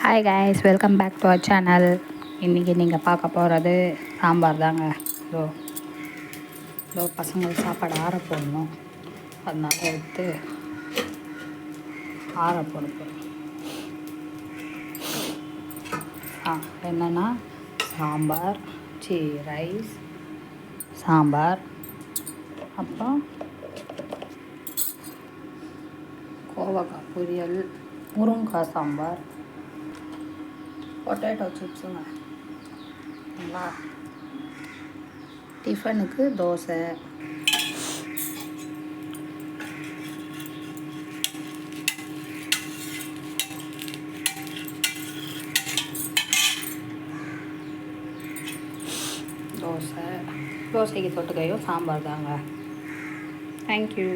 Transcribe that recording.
Hi guys, welcome back to our channel. இன்றைக்கி நீங்கள் பார்க்க போகிறது சாம்பார் தாங்க. இதோ பசங்களுக்கு சாப்பாடு ஆற போடணும், அதனால எடுத்து ஆற போட போகிறோம். என்னென்னா சாம்பார், ரைஸ், சாம்பார், அப்புறம் கோவக்காய் பொரியல், முருங்கைக்காய் சாம்பார், பொட்டேட்டோ சிப்ஸுங்க. சரிங்களா? டிஃபனுக்கு தோசை, தோசைக்கு தொட்டுக்கையும் சாம்பார் தாங்க. தேங்க்யூ.